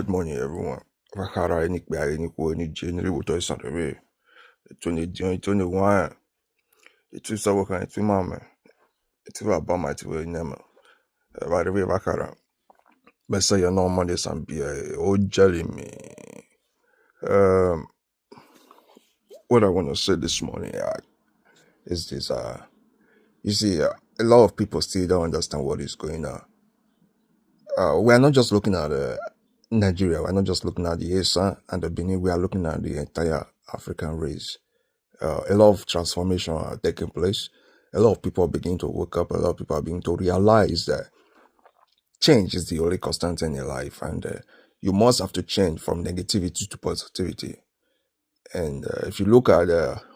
Good morning, everyone. Vakara ni kpe ni ko ni jeneri woto isanre. Etoni dion etoni wan. Etu sawo kan etu mama. Etu va ba ma etu nyama. Vareve vakara. Besa ya no Monday sambia. O jelly me. Um, what I want to say this morning is this. You see, a lot of people still don't understand what is going on. We are not just looking at Nigeria. We are not just looking at the ESA and the Benin. We are looking at the entire African race. A lot of transformation are taking place. A lot of people are beginning to wake up. A lot of people are beginning to realize that change is the only constant in your life, and you must have to change from negativity to positivity. And if you look at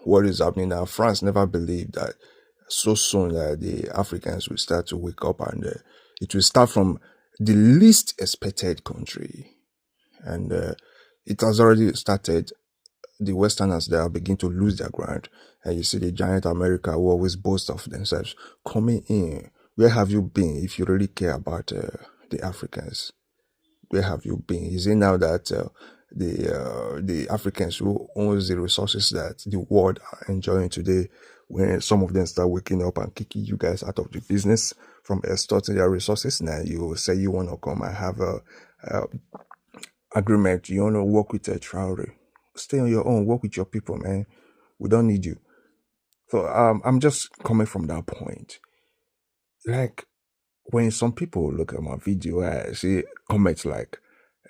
what is happening now, France never believed that so soon the Africans will start to wake up, and it will start from the least expected country. And it has already started. The Westerners, they are beginning to lose their ground. And you see the giant America who always boast of themselves coming in. Where have you been if you really care about the Africans? Where have you been? Is it now that the Africans who owns the resources that the world are enjoying today, when some of them start waking up and kicking you guys out of the business from extorting their resources, now you say you want to come and have a agreement, you want to work with a Traore. Stay on your own, work with your people, man. We don't need you. So I'm just coming from that point. Like when some people look at my video, I see comments like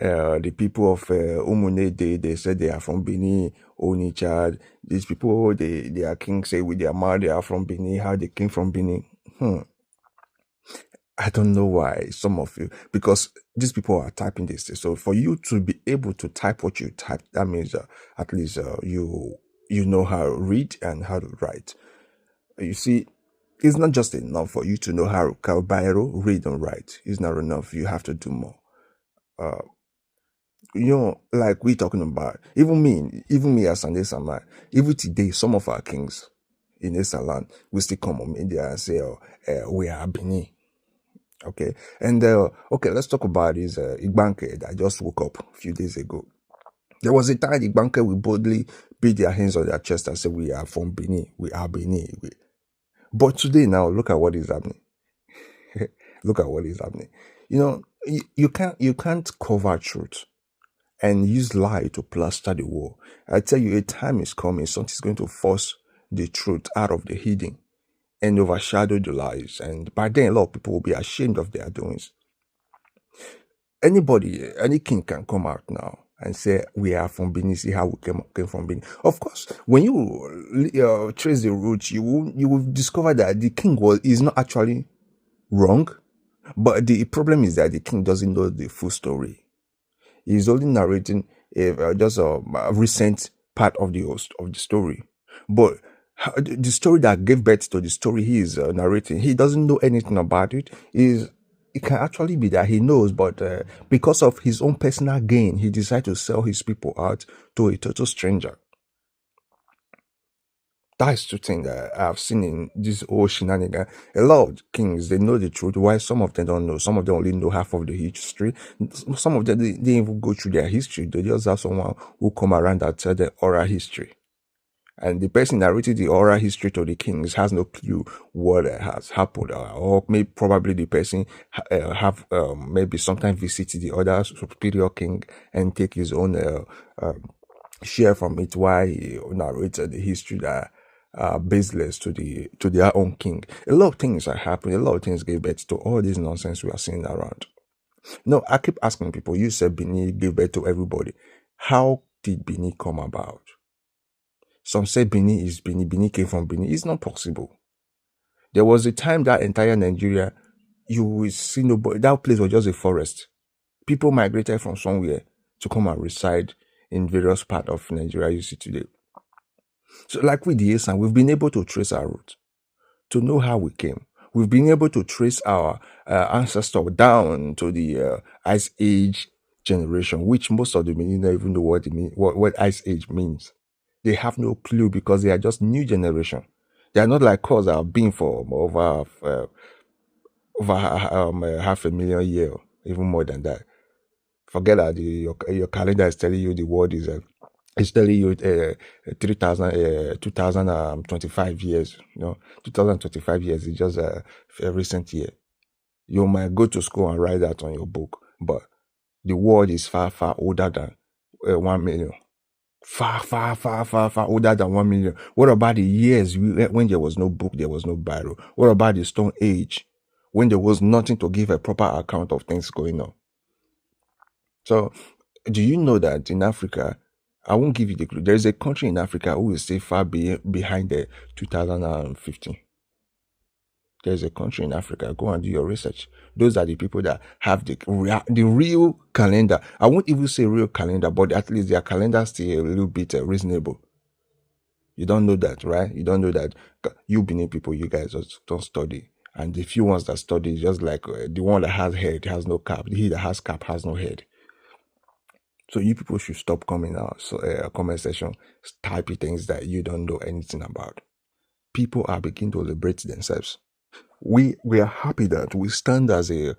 the people of Umune, they said they are from Bini, Oni Chad. These people, they are king, say with their mother, they are from Bini, how they came from Bini. I don't know why some of you, because these people are typing this. So for you to be able to type what you type, that means at least you know how to read and how to write. You see, it's not just enough for you to know how to read and write. It's not enough. You have to do more. Like we're talking about, even me as an Esama, even today, some of our kings in Esaland will still come on media and say, we are Bini. Okay, and okay, let's talk about this Igbanke that just woke up a few days ago. There was a time Igbanke will boldly beat their hands on their chest and say, we are from Bini, we are Bini. But today now, look at what is happening. Look at what is happening. You can't cover truth and use lie to plaster the wall. I tell you, a time is coming, something's going to force the truth out of the hidden and overshadow the lies. And by then, a lot of people will be ashamed of their doings. Any king can come out now and say, we are from Benin, see how we came from Benin. Of course, when you trace the roots, you will discover that the king is not actually wrong. But the problem is that the king doesn't know the full story. He's only narrating just a recent part of the story. But the story that gave birth to the story he is narrating, he doesn't know anything about it. It can actually be that he knows, but because of his own personal gain, he decided to sell his people out to a total stranger. That's the thing that I've seen in this whole shenanigan. A lot of kings, they know the truth, while some of them don't know. Some of them only know half of the history. Some of them, they didn't even go through their history. They just have someone who come around and tell the oral history. And the person narrated the oral history to the kings has no clue what has happened, or maybe probably the person have maybe sometimes visit the other superior king and take his own share from it while he narrated the history that baseless to their own king. A lot of things are happening. A lot of things gave birth to all this nonsense we are seeing around. No, I keep asking people. You said Bini gave birth to everybody. How did Bini come about? Some say Bini is Bini. Bini came from Bini. It's not possible. There was a time that entire Nigeria, you will see nobody. That place was just a forest. People migrated from somewhere to come and reside in various parts of Nigeria you see today. So like with the Esan, we've been able to trace our route, to know how we came. We've been able to trace our ancestor down to the Ice Age generation, which most of them don't even know what Ice Age means. They have no clue because they are just new generation. They are not like us that have been for over half a million years, even more than that. Forget that your calendar is telling you the world is it's telling you 3,000, 2025 years. 2025 years is just a recent year. You might go to school and write that on your book, but the world is far, far older than 1 million. Far, far, far, far, far older than 1 million. What about the years when there was no book, there was no Bible? What about the Stone Age, when there was nothing to give a proper account of things going on? So, do you know that in Africa, I won't give you the clue. There is a country in Africa who is still far behind the 2015. There's a country in Africa. Go and do your research. Those are the people that have the real calendar. I won't even say real calendar, but at least their calendar still a little bit reasonable. You don't know that, right? You don't know that. You Benin people, you guys just don't study. And the few ones that study, just like the one that has head has no cap. He that has cap has no head. So you people should stop coming out. So comment section, typing things that you don't know anything about. People are beginning to liberate themselves. We are happy that we stand as a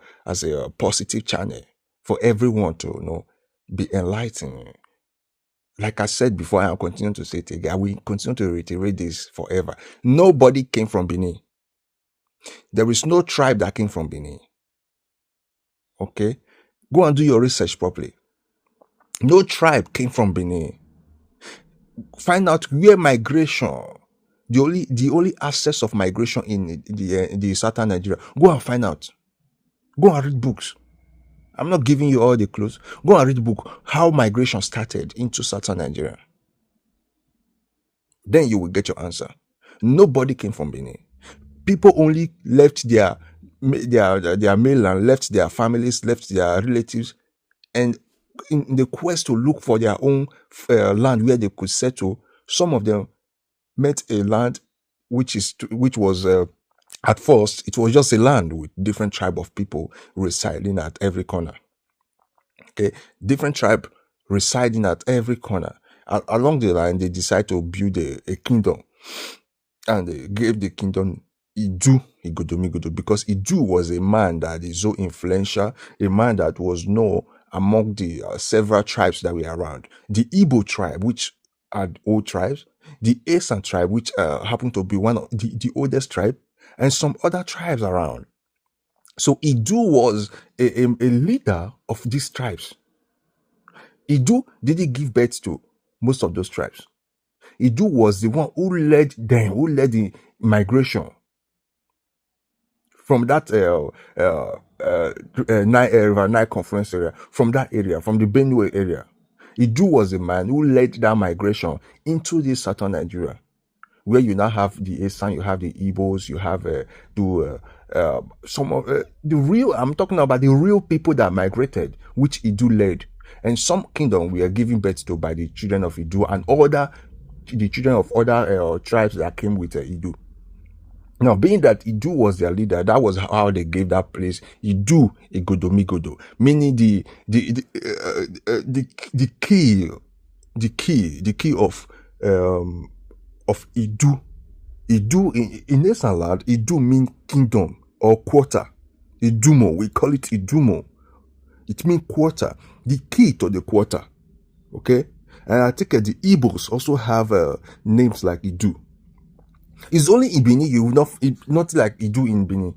positive channel for everyone to be enlightened. Like I said before, I'll continue to say it again. We continue to reiterate this forever. Nobody came from Benin. There is no tribe that came from Benin. Okay? Go and do your research properly. No tribe came from Benin. Find out where migration, the only access of migration in the southern Nigeria. Go and find out. Go and read books. I'm not giving you all the clues. Go and read the book, How Migration Started into Southern Nigeria. Then you will get your answer. Nobody came from Benin. People only left their mainland, left their families, left their relatives, and in the quest to look for their own land where they could settle, some of them met a land which was at first it was just a land with different tribe of people residing at every corner. Okay, different tribe residing at every corner. Along the line, they decide to build a kingdom, and they gave the kingdom Igodomigodo, because Idu was a man that is so influential, a man that was known among the several tribes that were around. The Igbo tribe, which are old tribes, the Esan tribe, which happened to be one of the oldest tribe, and some other tribes around. So Idu was a leader of these tribes. Idu didn't give birth to most of those tribes. Idu was the one who led them, who led the migration from that River Nile Conference area, from that area, from the Benue area. Idu was the man who led that migration into this southern Nigeria, where you now have the Esan, you have the Igbos, you have some of the real. I'm talking about the real people that migrated, which Idu led, and some kingdom we are giving birth to by the children of Idu and the children of other tribes that came with Idu. Now, being that Idu was their leader, that was how they gave that place Idu Igodomigodo, meaning the key of Idu. Idu in Esan land, Idu means kingdom or quarter. Idumo, we call it Idumo. It means quarter, the key to the quarter. Okay, and I think the Igbos also have names like Idu. It's only in Benin you will not like Idu in Benin,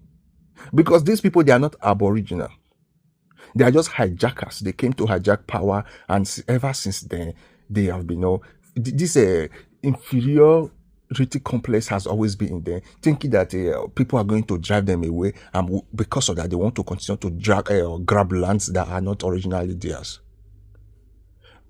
because these people, they are not aboriginal. They are just hijackers. They came to hijack power, and ever since then they have been this inferiority complex has always been in there, thinking that people are going to drive them away, and because of that they want to continue to grab lands that are not originally theirs.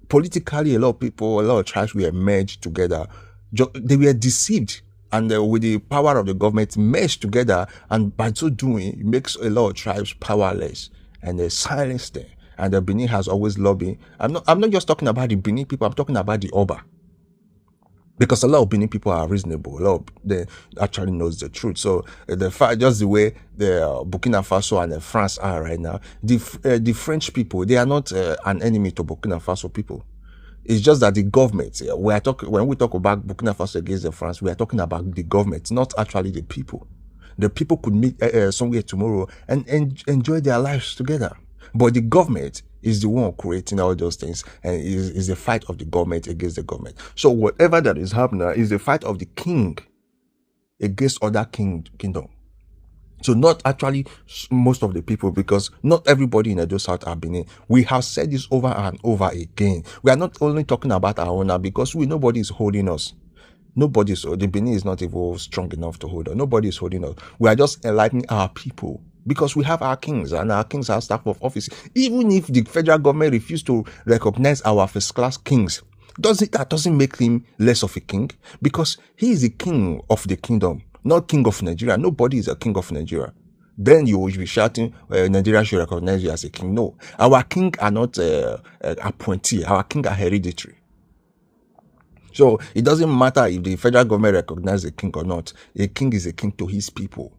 Politically, a lot of tribes were merged together. They were deceived, and with the power of the government merged together, and by so doing, it makes a lot of tribes powerless, and they silence them. And the Benin has always lobbied. I'm not just talking about the Benin people. I'm talking about the Oba, because a lot of Benin people are reasonable. A lot of them actually knows the truth. So just the way the Burkina Faso and France are right now, the French people, they are not an enemy to Burkina Faso people. It's just that the government, when we talk about Burkina Faso against the France, we are talking about the government, not actually the people. The people could meet somewhere tomorrow and enjoy their lives together. But the government is the one creating all those things, and is the fight of the government against the government. So whatever that is happening is the fight of the king against other kingdom. So not actually most of the people, because not everybody in Edo South are Benin. We have said this over and over again. We are not only talking about our owner, because nobody is holding us. The Benin is not even strong enough to hold us. Nobody is holding us. We are just enlightening our people, because we have our kings, and our kings are staff of office. Even if the federal government refuse to recognize our first class kings, that doesn't make him less of a king, because he is the king of the kingdom, not king of Nigeria. Nobody is a king of Nigeria. Then you will be shouting, Nigeria should recognize you as a king. No, our king are not appointee. Our king are hereditary. So it doesn't matter if the federal government recognizes a king or not. A king is a king to his people.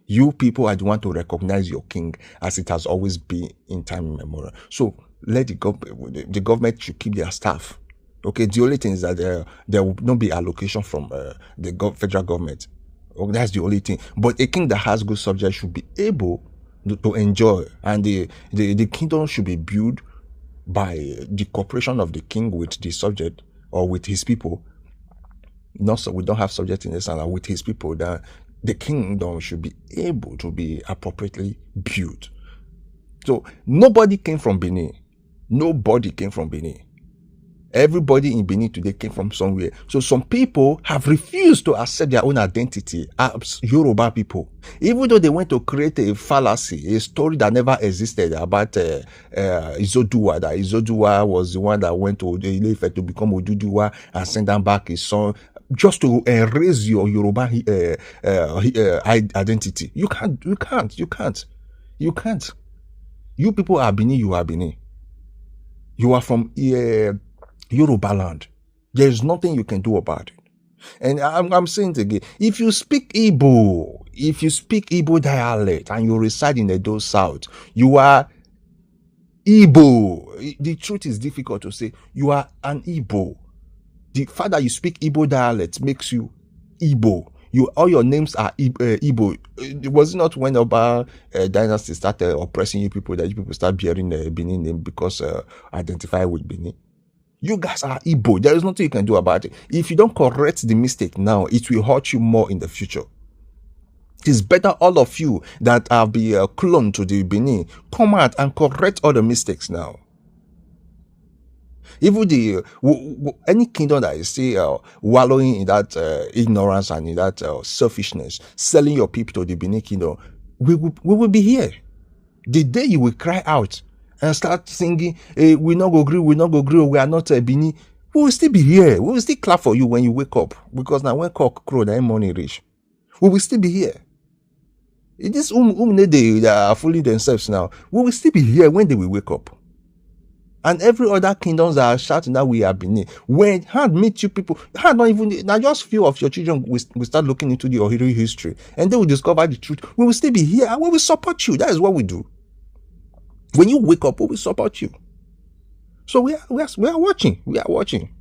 You people are the one to recognize your king, as it has always been in time immemorial. So let the government should keep their staff. Okay, the only thing is that there will not be allocation from the federal government. That's the only thing. But a king that has good subjects should be able to enjoy, and the kingdom should be built by the cooperation of the king with the subject, or with his people. Not so we don't have subject in this land, with his people, that the kingdom should be able to be appropriately built. So nobody came from Benin. Nobody came from Benin. Everybody in Benin today came from somewhere. So some people have refused to accept their own identity as Yoruba people, even though they went to create a fallacy, a story that never existed about Izoduwa, that Izoduwa was the one that went to Ile-Ife to become Oduduwa and send them back his son, just to erase your Yoruba identity. You can't. You people are Benin, you are Benin. You are from Yoruba land. There is nothing you can do about it. And I'm saying it again. If you speak Igbo dialect, and you reside in Edo South, you are Igbo. The truth is difficult to say. You are an Igbo. The fact that you speak Igbo dialect makes you Igbo. All your names are Igbo. Was it not when Oba dynasty started oppressing you people that you people start bearing the Benin name because identify with Benin? You guys are Igbo. There is nothing you can do about it. If you don't correct the mistake now, it will hurt you more in the future. It is better all of you that have been cloned to the Benin, come out and correct all the mistakes now. Even any kingdom that is still wallowing in that ignorance and in that selfishness, selling your people to the Benin kingdom, we will be here. The day you will cry out and start singing, we not go agree, we are not Benin, we will still be here. We will still clap for you when you wake up, because now when cock crow, that money reach. We will still be here. This they are fooling themselves now. We will still be here when they will wake up. And every other kingdoms that are shouting that we are Benin, when hand meet you people, hand not even, now just few of your children will start looking into the Ohiri history, and they will discover the truth. We will still be here, and we will support you. That is what we do. When you wake up, we will support you. So we are watching. We are watching.